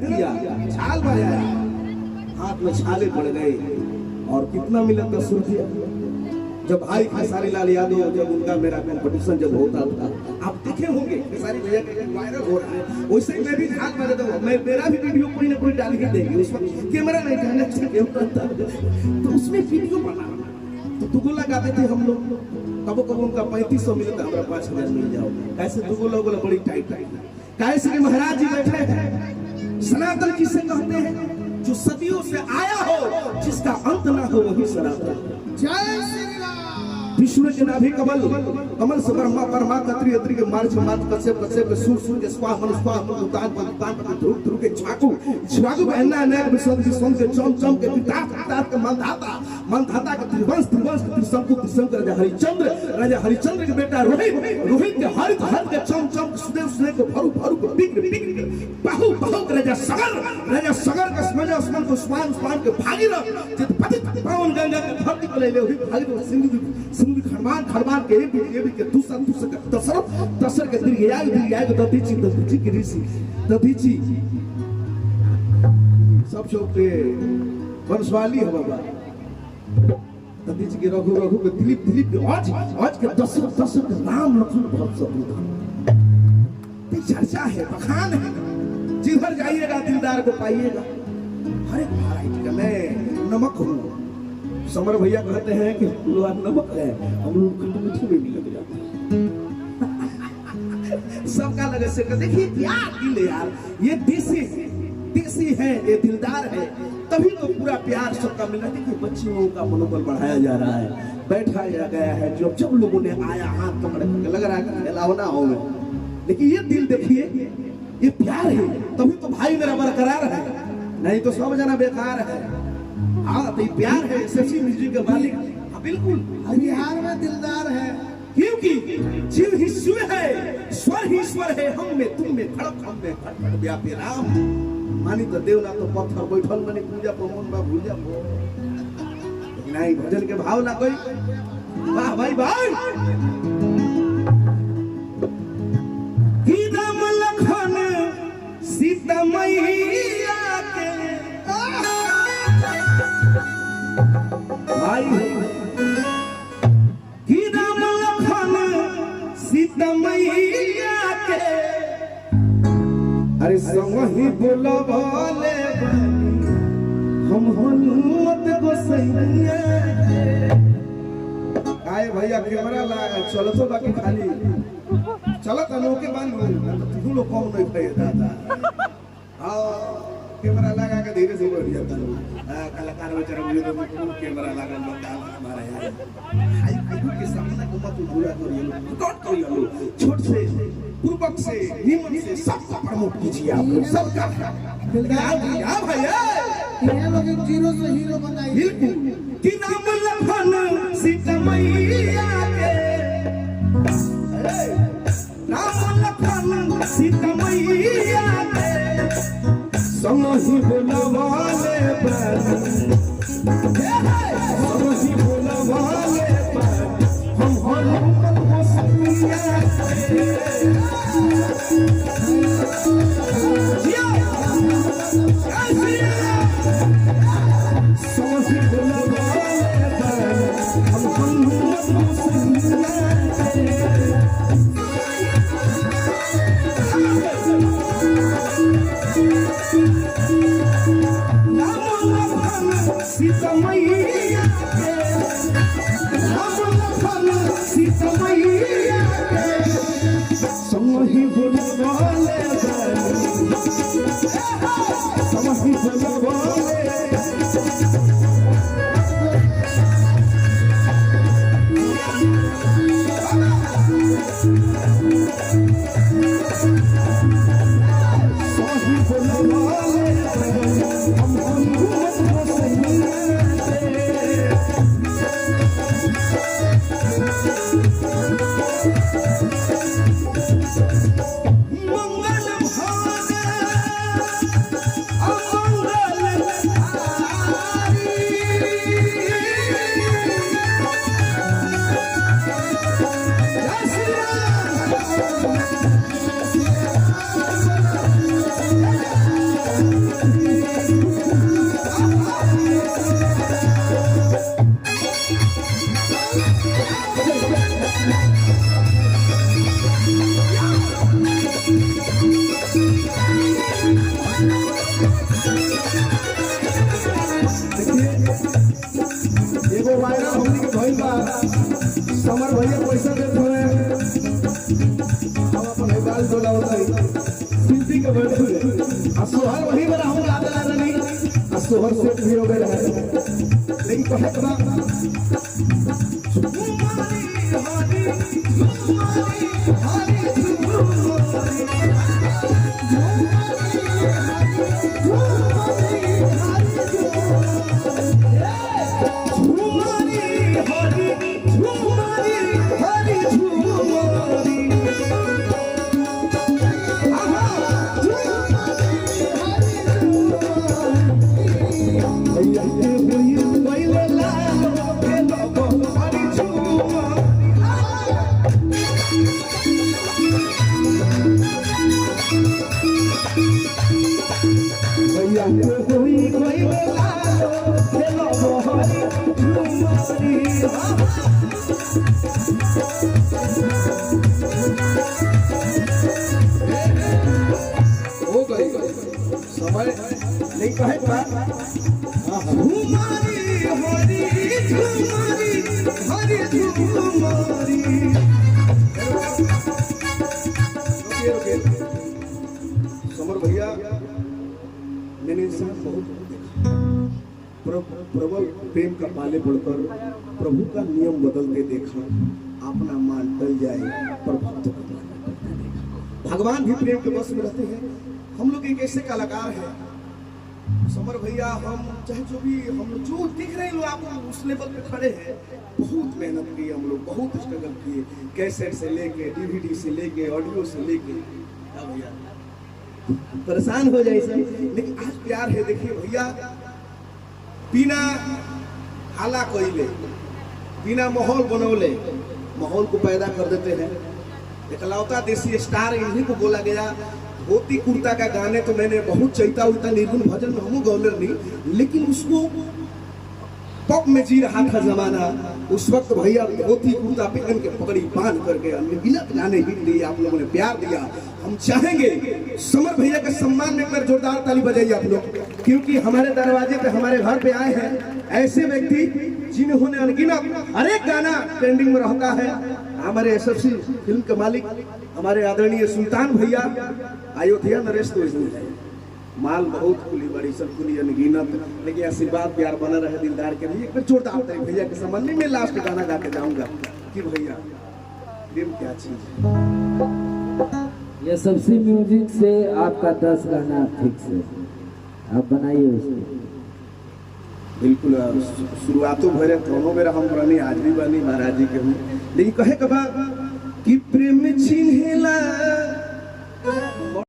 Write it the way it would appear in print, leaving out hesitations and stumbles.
किया, छाल बजाया, हाथ में छाले पड़ गए और कितना मिला 10 रुपया। जब भाई खेसारी लाल यादव जब उनका मेरा कंपटीशन जब होता था, आप देखे होंगे खेसारी भैया के वायरल हो रहा है, वैसे ही मैं भी झाल मारे तो मैं मेरा भी वीडियो कोई ना कोई डाल के देंगे। उस वक्त कैमरा नहीं था, तो उसमें वीडियो बना तो दुगुला गाते थे हम लोग। कबो कबो उनका 3500 मिलता, हमारा 5000 मिल जाओ। कैसे दुगुला उगुला बड़ी टाइट कैसे कि महाराज जी बैठे हैं। सनातन किसे कहते हैं? जो सदियों से आया हो, जिसका अंत ना हो, वही सनातन। जय श्री राम। विष्णु के नाभि कमल, कमल से ब्रह्मा परमा कत्री अत्रि के मार्च मार्च कश्यप कश्यप के सूर सूर के स्वाहा मन स्वाहा मन उतान पर उतान पर ध्रुव ध्रुव के छाकू छाकू बहना अनेक विश्व के सोम के चम चम के पिता पिता के मंधाता मंधाता के त्रिवंश त्रिवंश के त्रिशंकु त्रिशंकर राजा हरिचंद्र के बेटा रोहित रोहित के हरित हर के चम चम सुदेव सुदेव को भरु भरु को बिग बिग बहु बहु के राजा सगर के समझ आसमान को स्वान स्वान के भागीरथ जित पतित पावन गंगा के धरती को ले ले भागीरथ सिंधु खरमान खरमान के एक के दूसरा दूसरा के दशरथ के दीर्घयाग के दधीची के ऋषि दधीची सब शौक पे वंशवाली है बाबा। दधीची के रघु रघु के दिलीप दिलीप के आज के दशरथ के राम लखन भरत शत्रुघ्न चर्चा है, बखान है। जिधर जाइएगा दिलदार को पाइएगा। हर एक वैरायटी का मैं नमक हूँ। समर भैया कहते हैं कि लोहा नमक है, हम लोग खट्टे मीठे में भी लग जाते हैं। सबका लगे से देखिए यार दिल यार, ये देसी है, ये दिलदार है, तभी तो पूरा प्यार सबका मिला। देखिए बच्चियों का मनोबल बढ़ाया जा रहा है, बैठाया गया है। जब लोगों ने आया हाथ पकड़ के लग रहा है कि खिलावना हो में, लेकिन ये दिल देखिए, ये प्यार है, तभी तो भाई मेरा बरकरार है, नहीं तो सब जना बेकार है। हाँ तो प्यार है, शशि म्यूजिक का मालिक। हाँ बिल्कुल, बिहार में दिलदार है, क्योंकि जीव ही शिव है, स्वर ही ईश्वर है। हम में तुम में खड़क हम में खड़खड़ व्यापी राम। मानी तो देवना तो पत्थर बैठल मनी पूजा पर मन बा भूजा पर, लेकिन आई भजन के भाव ना कोई। वाह भाई भाई। राम लखन सीता मैया के भाई कि राम लखन सीता मैया के अरे संगी बोलबले हम हनुमत गोसैया आए भैया कैमरा लगा चलो तो बाकी खाली चलो तनो के बांध लो तू लोग कौन नहीं खाए दादा। हां कैमरा लगा के धीरे से बोल दिया कलाकार बेचारा मुझे तो कैमरा लगा बता हमारा यार हाई के सामने को मत बुरा करिए कट करिए छोट से पूर्वक से निमन से सबका प्रमोट कीजिए आप लोग सबका दिलदार भैया भैया ये लोग जीरो से हीरो बनाइए बिल्कुल कि नाम लखन सीता मैया के राम लखन सीता मैया के समझी बोलवाले समझी बोलवाले हम हनुमत गोसैया समझी बोलवाले हम हनुमत गोसैया सीता मैया के राम लखन सीता मैया के समझी बोलवाले समझी बोलवाले सोहर वही में रहूं आदला नहीं सोहर से भी हो गए लेकिन कहे बा समय नहीं कहे समर भैया मैंने बहुत प्रबल प्रेम का पाले पढ़कर प्रभु का नियम बदलते देखा अपना मान टल जाए पर भक्तों का मान टलता देखा। भगवान भी प्रेम के बस में रहते हैं। हम लोग एक ऐसे कलाकार हैं समर भैया, हम चाहे जो भी हम लोग जो दिख रहे हैं आप उस लेवल पे खड़े हैं। बहुत मेहनत की हम लोग, बहुत स्ट्रगल किए, कैसेट से लेके डीवीडी से लेके ऑडियो से लेके भैया परेशान हो जाए सब। लेकिन आज प्यार है। देखिए भैया बिना हाला कोइले बिना माहौल बनौले माहौल को पैदा कर देते हैं। इकलौता देसी स्टार इन्हीं को बोला गया। धोती कुर्ता का गाने तो मैंने बहुत चैता उता निर्गुण भजन में हम गौलर नहीं, लेकिन उसको पॉप में जी रहा था जमाना। उस वक्त भैया धोती कुर्ता पहन के पगड़ी बांध करके अनगिनत गाने हिट दिए, आप लोगों ने प्यार दिया। हम चाहेंगे समर भैया के सम्मान में एक बार जोरदार ताली बजाइए आप लोग, क्योंकि हमारे दरवाजे पे हमारे घर पे आए हैं ऐसे व्यक्ति जिन्होंने अनगिनत हर एक गाना ट्रेंडिंग में रहता है। हमारे एसएफसी फिल्म के मालिक हमारे आदरणीय सुल्तान भैया, अयोध्या नरेश तो है माल बहुत खुली बड़ी सब खुली अनगिनत, लेकिन आशीर्वाद प्यार बना रहे दिलदार के लिए। एक बार जोरदार ताली भैया के सम्मान में। मैं लास्ट गाना गा के जाऊंगा कि भैया प्रेम क्या चीज है। ये सबसे म्यूजिक से आपका 10 गाना फिक्स है, आप बनाइए उसको। बिल्कुल शुरुआतों भरे दोनों मेरा हम बनी आज भी बनी महाराज जी के हूँ। लेकिन कहे कबा कि प्रेम चिन्हेला